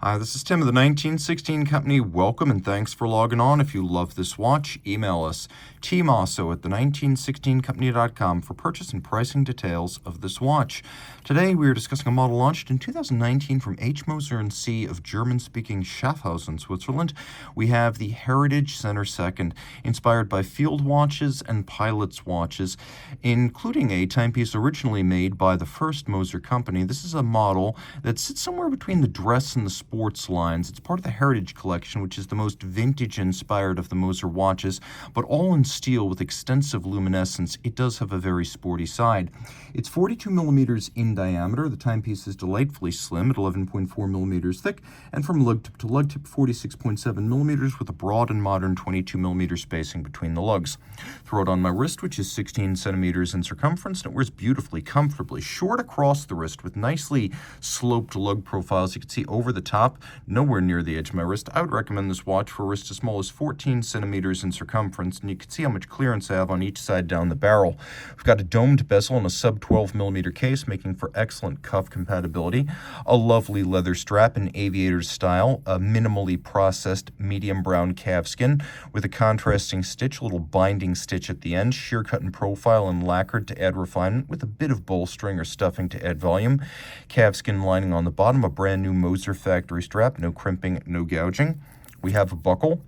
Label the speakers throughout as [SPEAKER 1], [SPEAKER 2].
[SPEAKER 1] Hi, this is Tim of the 1916 Company. Welcome and thanks for logging on. If you love this watch, email us, Team Mosso at the1916company.com for purchase and pricing details of this watch. Today we are discussing a model launched in 2019 from Moser Cie of German-speaking Schaffhausen, Switzerland. We have the Heritage Center Second, inspired by field watches and pilots' watches, including a timepiece originally made by the first Moser company. This is a model that sits somewhere between the dress and the sports lines. It's part of the Heritage Collection, which is the most vintage-inspired of the Moser watches, but all in steel with extensive luminescence. It does have a very sporty side. It's 42 millimeters in diameter. The timepiece is delightfully slim at 11.4 millimeters thick, and from lug tip to lug tip, 46.7 millimeters with a broad and modern 22 millimeter spacing between the lugs. Throw it on my wrist, which is 16 centimeters in circumference, and it wears beautifully, comfortably, short across the wrist with nicely sloped lug profiles. You can see over the top, nowhere near the edge of my wrist. I would recommend this watch for a wrist as small as 14 centimeters in circumference, and you can see how much clearance I have on each side down the barrel. We've got a domed bezel and a sub 12 millimeter case, making for excellent cuff compatibility. A lovely leather strap in aviator's style, a minimally processed medium brown calfskin with a contrasting stitch, a little binding stitch at the end, sheer cut in profile and lacquered to add refinement with a bit of bolstering or stuffing to add volume. Calfskin lining on the bottom, a brand new Moser factory strap, no crimping, no gouging. We have a buckle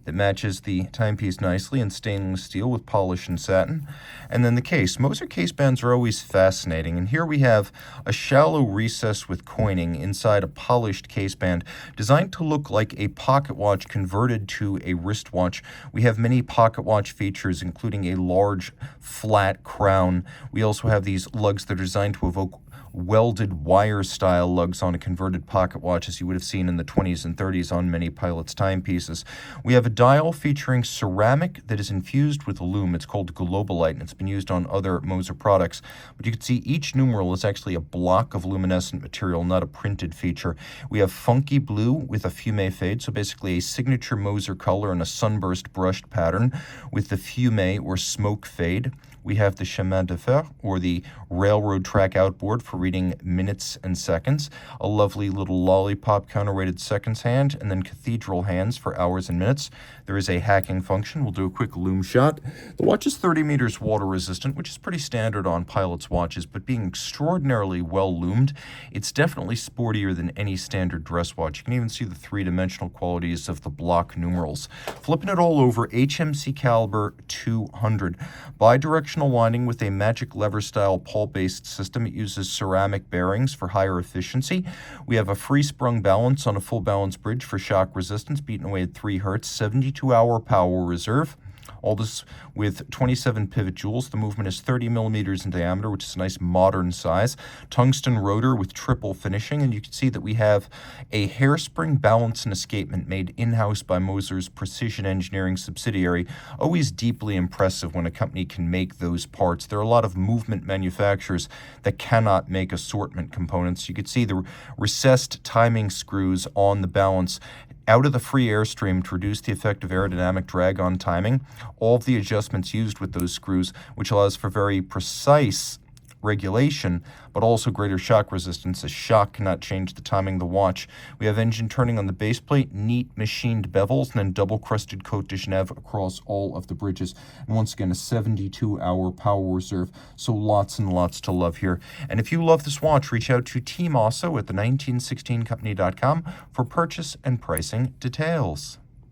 [SPEAKER 1] that matches the timepiece nicely in stainless steel with polish and satin. And then the case. Moser case bands are always fascinating, and here we have a shallow recess with coining inside a polished case band designed to look like a pocket watch converted to a wristwatch. We have many pocket watch features, including a large flat crown. We also have these lugs that are designed to evoke welded wire-style lugs on a converted pocket watch, as you would have seen in the 20s and 30s on many pilots' timepieces. We have a dial featuring ceramic that is infused with lume. It's called Globalite, and it's been used on other Moser products. But you can see each numeral is actually a block of luminescent material, not a printed feature. We have Funky Blue with a Fumè fade, so basically a signature Moser color and a sunburst brushed pattern with the Fumè or smoke fade. We have the chemin de fer, or the railroad track outboard for reading minutes and seconds, a lovely little lollipop counterweighted seconds hand, and then cathedral hands for hours and minutes. There is a hacking function. We'll do a quick lume shot. The watch is 30 meters water resistant, which is pretty standard on pilots' watches, but being extraordinarily well lumed, it's definitely sportier than any standard dress watch. You can even see the three-dimensional qualities of the block numerals. Flipping it all over, HMC caliber 200. Bidirectional winding with a magic lever-style pawl-based system. It uses ceramic bearings for higher efficiency. We have a free-sprung balance on a full balance bridge for shock resistance, beaten away at 3 hertz, 72-hour power reserve. All this with 27 pivot jewels. The movement is 30 millimeters in diameter, which is a nice modern size. Tungsten rotor with triple finishing, and you can see that we have a hairspring balance and escapement made in-house by Moser's precision engineering subsidiary. Always deeply impressive when a company can make those parts. There are a lot of movement manufacturers that cannot make assortment components. You can see the recessed timing screws on the balance out of the free airstream to reduce the effect of aerodynamic drag on timing. All of the adjustments used with those screws, which allows for very precise regulation, but also greater shock resistance, as shock cannot change the timing of the watch. We have engine turning on the base plate, neat machined bevels, and then double-crusted Côte de Genève across all of the bridges. And once again, a 72-hour power reserve, so lots and lots to love here. And if you love this watch, reach out to Team Mosso at the1916company.com for purchase and pricing details.